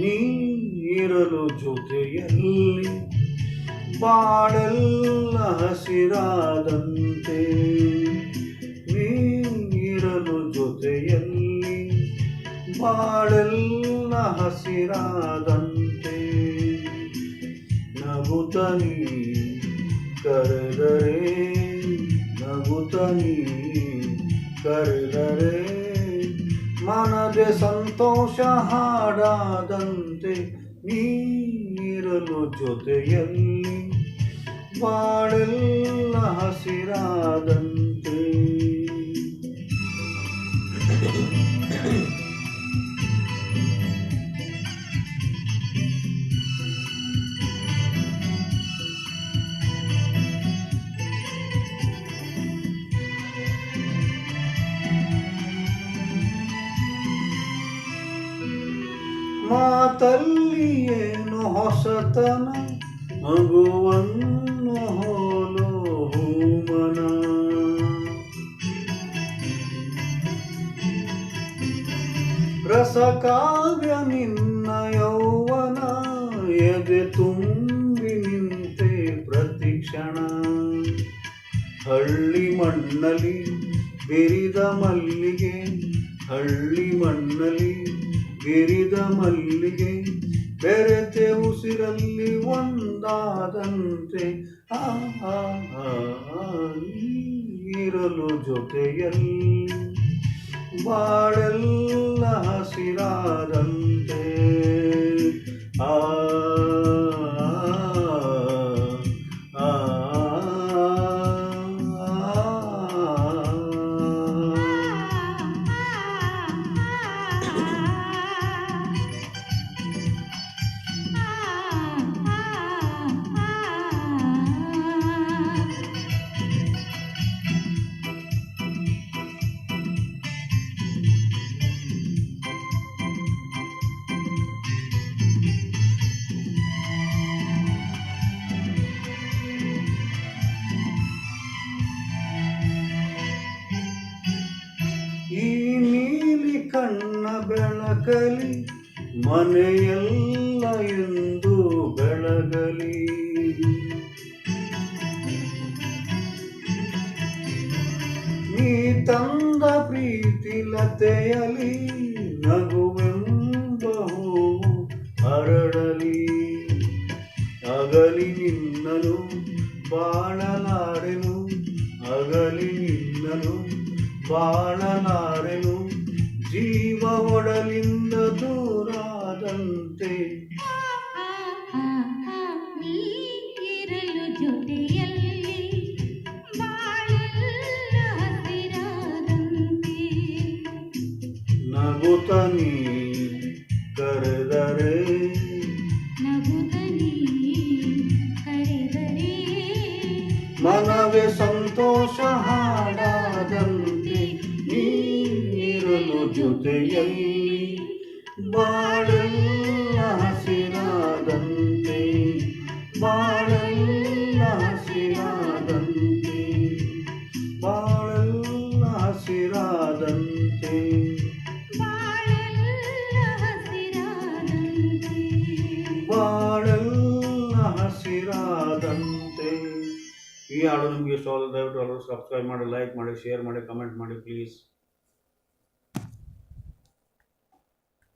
ನೀರಲು ಜೊತೆಯಲ್ಲಿ ಬಾಳೆಲ್ಲ ಹಸಿರಾದಂತೆ, ನೀರಲು ಜೊತೆಯಲ್ಲಿ ಬಾಳೆಲ್ಲ ಹಸಿರಾದಂತೆ, ನಗುತ್ತನಿ ಕರೆದರೆ, ನಗುತ್ತನಿ ಕರೆದರೆ ಮನದೆ ಸಂತೋಷ ಹಾಡಾದಂತೆ, ನೀರಲು ಜೊತೆಯಲ್ಲಿ ಬಾಳೆಲ್ಲ ಹಸಿರಾದಂತೆ. ಮಾತಲ್ಲಿ ಏನು ಹೊಸತನ, ಮಗುವನ್ನು ಹೋಲೋ ಹೂಮನ, ರಸಕಾವ್ಯ ನಿನ್ನ ಯೌವನ, ಎದೆ ತುಂಬಿ ನಿಂತೆ ಪ್ರತಿಕ್ಷಣ, ಹಳ್ಳಿ ಮಣ್ಣಲ್ಲಿ ಬೆರಿದ ಮಲ್ಲಿಗೆ, ಹಳ್ಳಿ ಮಣ್ಣಲ್ಲಿ ಬೆರಿದ ಮಲ್ಲಿಗೆ, ಬೆರೆತೆ ಉಸಿರಲ್ಲಿ ಒಂದಾದಂತೆ, ನೀರಲು ಜೊತೆಯಲ್ಲಿ ಬಾಳೆಲ್ಲ ಹಸಿರಾದಂತೆ. ಆ ಈ ನೀಲಿ ಕಣ್ಣ ಬೆಳಕಲಿ ಮನೆಯೆಲ್ಲ ಎಂದು ಬೆಳಗಲಿ, ನೀ ತಂದ ಪ್ರೀತಿ ಲತೆಯಲಿ ನಗುವೆಂಬ ಹೂವು ಹರಡಲಿ, ಅಗಲಿ ನಿನ್ನನು ಬಾಳಲಾರೆನು, ಅಗಲಿ ನಿನ್ನನು ಬಾಳಲಾರೆನು, ಜೀವ ಒಡಲಿಂದ ದೂರಾದಂತೆ, ನೀರಲು ಜೊತೆಯಲ್ಲಿ ಬಾಳೆಲ್ಲ ಹಸಿರಾದಂತೆ, ನಗುತ್ತನಿ ಕರೆದರೆ, ನಗುತ್ತನಿ ಕರೆದರೆ ಮನವೇ ಸಂತೋಷ ಹಾಡಾದಂತೆ, ನೀರಲು ಜೊತೆಯಲ್ಲಿ ಬಾಳೆಲ್ಲ ಹಸಿರಾದಂತೆ, ಬಾಳೆಲ್ಲ ಹಸಿರಾದಂತೆ, ಬಾಳೆಲ್ಲ ಹಸಿರಾದಂತೆ, ಬಾಳೆಲ್ಲ ಹಸಿರಾದಂತೆ, ಬಾಳೆಲ್ಲ ಹಸಿರಾದಂತೆ. ಈ ಹಾಡು ನಿಮಗೆ ಇಷ್ಟವಾದ ದಯವಿಟ್ಟು ಎಲ್ಲರೂ ಸಬ್ಸ್ಕ್ರೈಬ್ ಮಾಡಿ, ಲೈಕ್ ಮಾಡಿ, ಶೇರ್ ಮಾಡಿ, ಕಮೆಂಟ್ ಮಾಡಿ ಪ್ಲೀಸ್.